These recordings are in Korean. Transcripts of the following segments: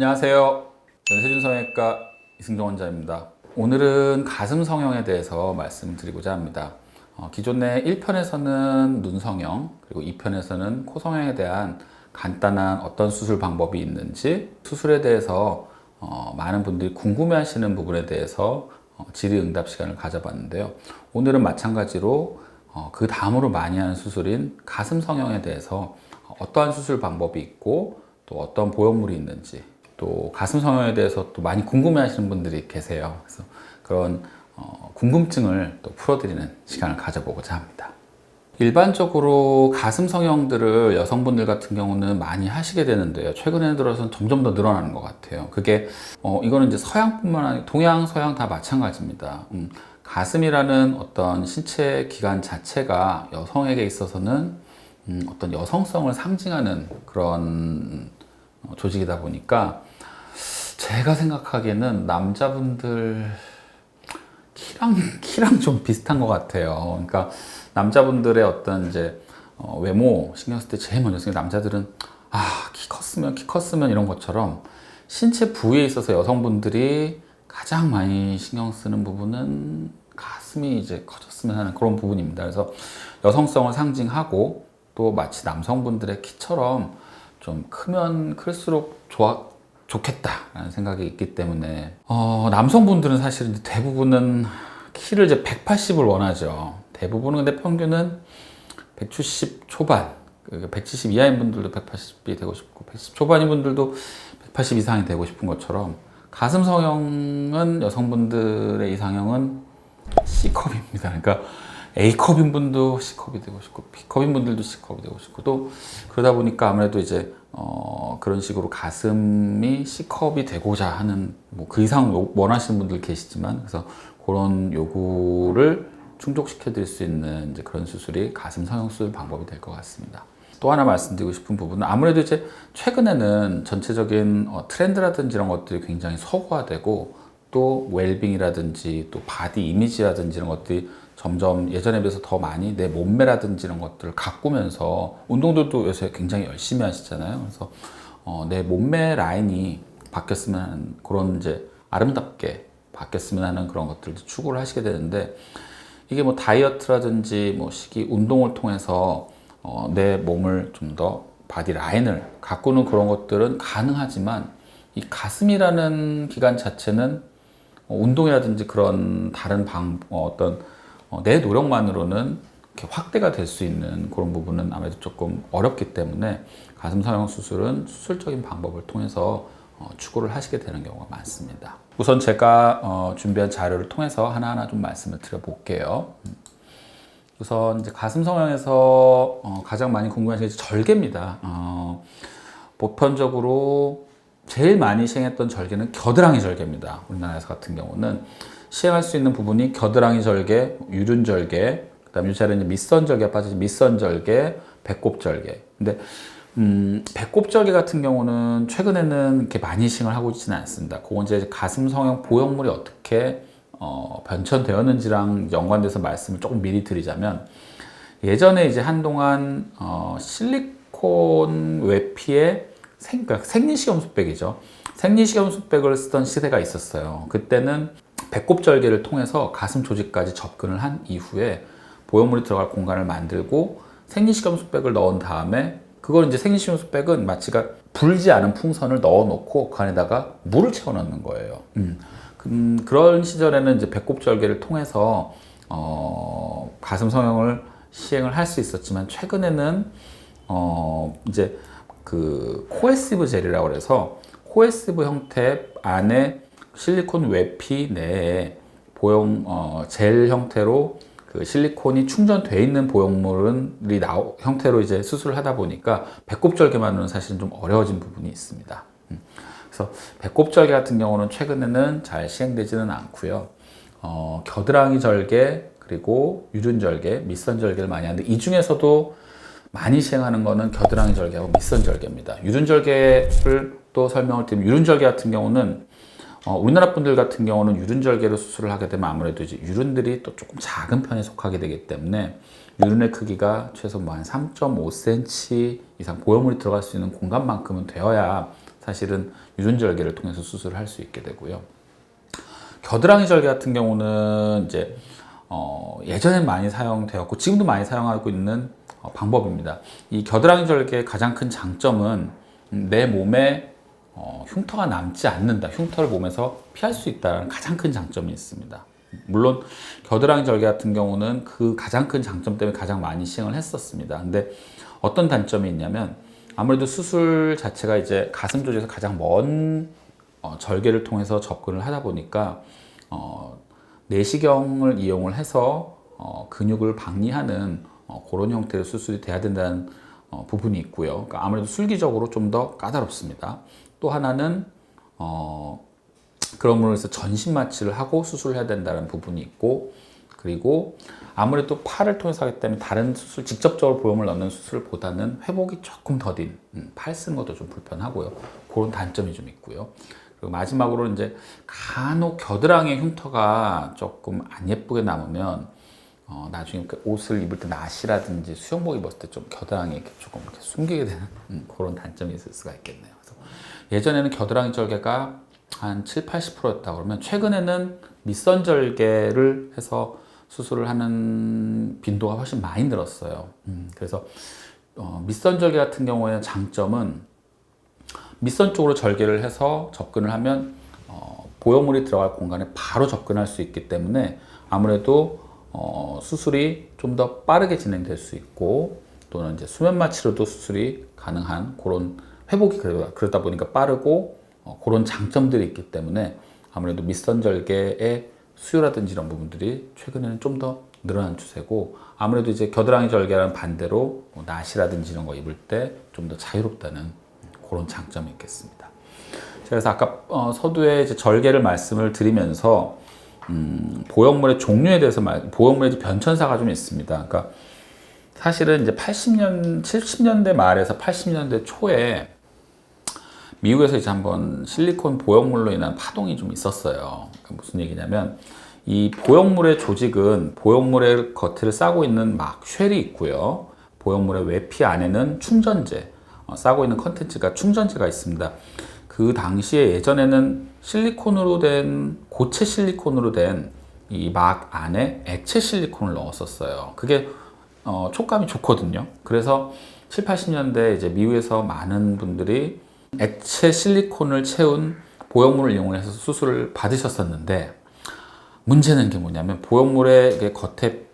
안녕하세요. 저는 세준성형외과 이승정 원장입니다. 오늘은 가슴 성형에 대해서 말씀드리고자 합니다. 기존의 1편에서는 눈 성형, 그리고 2편에서는 코 성형에 대한 간단한 어떤 수술 방법이 있는지, 수술에 대해서 많은 분들이 궁금해하시는 부분에 대해서 질의응답 시간을 가져봤는데요. 오늘은 마찬가지로 그 다음으로 많이 하는 수술인 가슴 성형에 대해서 어떠한 수술 방법이 있고 또 어떤 보형물이 있는지, 또 가슴 성형에 대해서 또 많이 궁금해 하시는 분들이 계세요. 그래서 그런 궁금증을 또 풀어드리는 시간을 가져보고자 합니다. 일반적으로 가슴 성형들을 여성분들 같은 경우는 많이 하시게 되는데요. 최근에 들어서는 점점 더 늘어나는 것 같아요. 그게 이거는 이제 서양뿐만 아니라 동양, 서양 다 마찬가지입니다. 가슴이라는 어떤 신체 기관 자체가 여성에게 있어서는 어떤 여성성을 상징하는 그런 조직이다 보니까 제가 생각하기에는 남자분들 키랑 좀 비슷한 것 같아요. 그러니까 남자분들의 어떤 이제 외모 신경 쓸 때 제일 먼저 쓰는 게, 남자들은 키 컸으면 이런 것처럼 신체 부위에 있어서 여성분들이 가장 많이 신경 쓰는 부분은 가슴이 이제 커졌으면 하는 그런 부분입니다. 그래서 여성성을 상징하고 또 마치 남성분들의 키처럼 좀 크면 클수록 좋겠다라는 생각이 있기 때문에 남성분들은 사실은 대부분은 키를 이제 180을 원하죠. 대부분은. 근데 평균은 170 초반, 170 이하인 분들도 180이 되고 싶고 170 초반인 분들도 180 이상이 되고 싶은 것처럼, 가슴 성형은 여성분들의 이상형은 C컵입니다. 그러니까 A컵인 분도 C컵이 되고 싶고 B컵인 분들도 C컵이 되고 싶고, 또 그러다 보니까 아무래도 이제 그런 식으로 가슴이 C컵이 되고자 하는, 뭐 그 이상 원하시는 분들 계시지만, 그래서 그런 요구를 충족시켜 드릴 수 있는 이제 그런 수술이 가슴 성형 수술 방법이 될 것 같습니다. 또 하나 말씀드리고 싶은 부분은, 아무래도 이제 최근에는 전체적인 트렌드라든지 이런 것들이 굉장히 서구화되고, 또 웰빙이라든지 또 바디 이미지라든지 이런 것들이 점점 예전에 비해서 더 많이 내 몸매라든지 이런 것들을 가꾸면서, 운동들도 요새 굉장히 열심히 하시잖아요. 그래서 내 몸매 라인이 바뀌었으면 하는, 그런 이제 아름답게 바뀌었으면 하는 그런 것들을 추구를 하시게 되는데, 이게 뭐 다이어트라든지 뭐 식이, 운동을 통해서 내 몸을 좀 더 바디 라인을 가꾸는 그런 것들은 가능하지만, 이 가슴이라는 기관 자체는 운동이라든지 그런 다른 어떤 내 노력만으로는 이렇게 확대가 될 수 있는 그런 부분은 아무래도 조금 어렵기 때문에, 가슴 성형 수술은 수술적인 방법을 통해서 추구를 하시게 되는 경우가 많습니다. 우선 제가 준비한 자료를 통해서 하나하나 좀 말씀을 드려볼게요. 우선 이제 가슴 성형에서 가장 많이 궁금하신 게 절개입니다. 보편적으로 제일 많이 시행했던 절개는 겨드랑이 절개입니다. 우리나라에서 같은 경우는 시행할 수 있는 부분이 겨드랑이 절개, 유륜 절개, 그다음에 요새는 밑선 절개가 빠지지 밑선 절개, 배꼽 절개. 근데 배꼽 절개 같은 경우는 최근에는 이렇게 많이 시행을 하고 있지는 않습니다. 그건 이제 가슴 성형 보형물이 어떻게 변천되었는지랑 연관돼서 말씀을 조금 미리 드리자면, 예전에 이제 한동안 실리콘 외피에 그러니까 생리식염 수백이죠. 생리식염 수백을 쓰던 시대가 있었어요. 그때는 배꼽 절개를 통해서 가슴 조직까지 접근을 한 이후에 보형물이 들어갈 공간을 만들고 생리식염 수백을 넣은 다음에, 그걸 이제 생리식염 수백은 마치가 불지 않은 풍선을 넣어 놓고 그 안에다가 물을 채워 넣는 거예요. 그런 시절에는 이제 배꼽 절개를 통해서 가슴 성형을 시행을 할 수 있었지만, 최근에는 이제 그 코에시브 젤이라고 해서 코에시브 형태 안에 실리콘 외피 내에 젤 형태로 그 실리콘이 충전되어 있는 보형물이 형태로 이제 수술을 하다 보니까 배꼽 절개만으로는 사실은 좀 어려워진 부분이 있습니다. 그래서 배꼽 절개 같은 경우는 최근에는 잘 시행되지는 않고요. 겨드랑이 절개, 그리고 유륜 절개, 밑선 절개를 많이 하는데, 이 중에서도 많이 시행하는 거는 겨드랑이 절개하고 밑선 절개입니다. 유륜 절개를 또 설명을 드리면, 유륜 절개 같은 경우는 우리나라 분들 같은 경우는 유륜 절개로 수술을 하게 되면 아무래도 이제 유륜들이 또 조금 작은 편에 속하게 되기 때문에, 유륜의 크기가 최소 뭐 한 3.5cm 이상 보형물이 들어갈 수 있는 공간만큼은 되어야 사실은 유전절개를 통해서 수술을 할 수 있게 되고요. 겨드랑이 절개 같은 경우는 이제 예전엔 많이 사용되었고 지금도 많이 사용하고 있는 방법입니다. 이 겨드랑이 절개의 가장 큰 장점은 내 몸에 흉터가 남지 않는다. 흉터를 몸에서 피할 수 있다는 가장 큰 장점이 있습니다. 물론 겨드랑이 절개 같은 경우는 그 가장 큰 장점 때문에 가장 많이 시행을 했었습니다. 근데 어떤 단점이 있냐면 아무래도 수술 자체가 이제 가슴 쪽에서 가장 먼 절개를 통해서 접근을 하다 보니까 내시경을 이용을 해서 근육을 박리하는 그런 형태의 수술이 돼야 된다는 부분이 있고요. 그러니까 아무래도 술기적으로 좀 더 까다롭습니다. 또 하나는 그러므로 해서 전신 마취를 하고 수술을 해야 된다는 부분이 있고, 그리고 아무래도 팔을 통해서 하기 때문에 다른 수술, 직접적으로 보형물 넣는 수술보다는 회복이 조금 더딘, 팔 쓰는 것도 좀 불편하고요. 그런 단점이 좀 있고요. 그리고 마지막으로 이제 간혹 겨드랑이 흉터가 조금 안 예쁘게 남으면 나중에 옷을 입을 때 나시라든지 수영복 입었을 때 좀 겨드랑이 이렇게 조금 이렇게 숨기게 되는 그런 단점이 있을 수가 있겠네요. 그래서 예전에는 겨드랑이 절개가 한 7, 80%였다 그러면 최근에는 밑선 절개를 해서 수술을 하는 빈도가 훨씬 많이 늘었어요. 그래서 밑선 절개 같은 경우에는 장점은 밑선 쪽으로 절개를 해서 접근을 하면 보형물이 들어갈 공간에 바로 접근할 수 있기 때문에 아무래도 수술이 좀 더 빠르게 진행될 수 있고, 또는 이제 수면 마취로도 수술이 가능한 그런 회복이 그러다 보니까 빠르고 그런 장점들이 있기 때문에 아무래도 밑선 절개의 수요라든지 이런 부분들이 최근에는 좀 더 늘어난 추세고, 아무래도 이제 겨드랑이 절개랑 반대로 나시라든지 이런 거 입을 때 좀 더 자유롭다는 그런 장점이 있겠습니다. 그래서 아까 서두에 이제 절개를 말씀을 드리면서 보형물의 종류에 대해서 보형물의 변천사가 좀 있습니다. 그러니까 사실은 이제 70년대 말에서 80년대 초에 미국에서 이제 한번 실리콘 보형물로 인한 파동이 좀 있었어요. 그러니까 무슨 얘기냐면 이 보형물의 조직은 보형물의 겉을 싸고 있는 막 쉘이 있고요. 보형물의 외피 안에는 충전재, 싸고 있는 컨텐츠가 충전재가 있습니다. 그 당시에 예전에는 실리콘으로 된, 고체 실리콘으로 된 이 막 안에 액체 실리콘을 넣었었어요. 그게 촉감이 좋거든요. 그래서 7, 80년대 이제 미국에서 많은 분들이 액체 실리콘을 채운 보형물을 이용해서 수술을 받으셨었는데, 문제는 게 뭐냐면 보형물의 겉에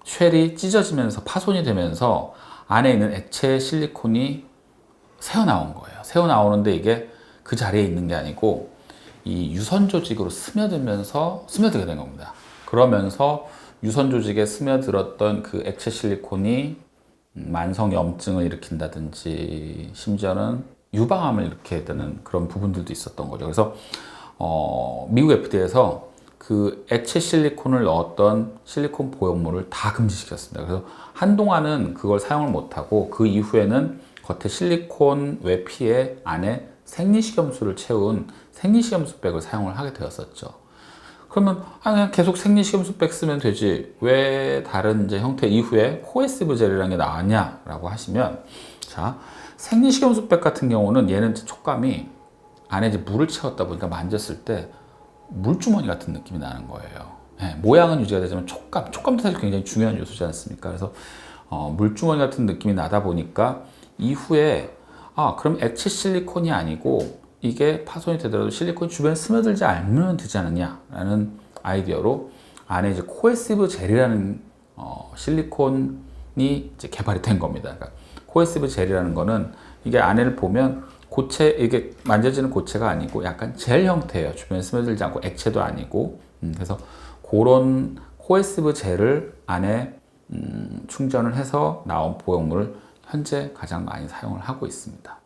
쉘이 찢어지면서 파손이 되면서 안에 있는 액체 실리콘이 새어나온 거예요. 새어나오는데 이게 그 자리에 있는 게 아니고 이 유선 조직으로 스며들게 된 겁니다. 그러면서 유선 조직에 스며들었던 그 액체 실리콘이 만성 염증을 일으킨다든지 심지어는 유방암을 일으키게 되는 그런 부분들도 있었던 거죠. 그래서 미국 FDA에서 그 액체 실리콘을 넣었던 실리콘 보형물을 다 금지시켰습니다. 그래서 한동안은 그걸 사용을 못하고 그 이후에는 겉에 실리콘 외피에 안에 생리식염수를 채운 생리식염수백을 사용을 하게 되었었죠. 그러면 그냥 계속 생리식염수백 쓰면 되지 왜 다른 이제 형태 이후에 코에시브 젤이라는 게 나왔냐라고 하시면, 자, 생리식염수백 같은 경우는 얘는 촉감이 안에 이제 물을 채웠다 보니까 만졌을 때 물주머니 같은 느낌이 나는 거예요. 네, 모양은 유지가 되지만 촉감도 사실 굉장히 중요한 요소지 않습니까? 그래서 물주머니 같은 느낌이 나다 보니까 이후에 그럼 액체 실리콘이 아니고 이게 파손이 되더라도 실리콘이 주변에 스며들지 않으면 되지 않느냐라는 아이디어로 안에 이제 코에시브 젤이라는 실리콘이 이제 개발이 된 겁니다. 그러니까 코에시브 젤이라는 거는 이게 안에를 보면 고체, 이게 만져지는 고체가 아니고 약간 젤 형태예요. 주변에 스며들지 않고 액체도 아니고. 그래서 그런 코에시브 젤을 안에 충전을 해서 나온 보형물을 현재 가장 많이 사용을 하고 있습니다.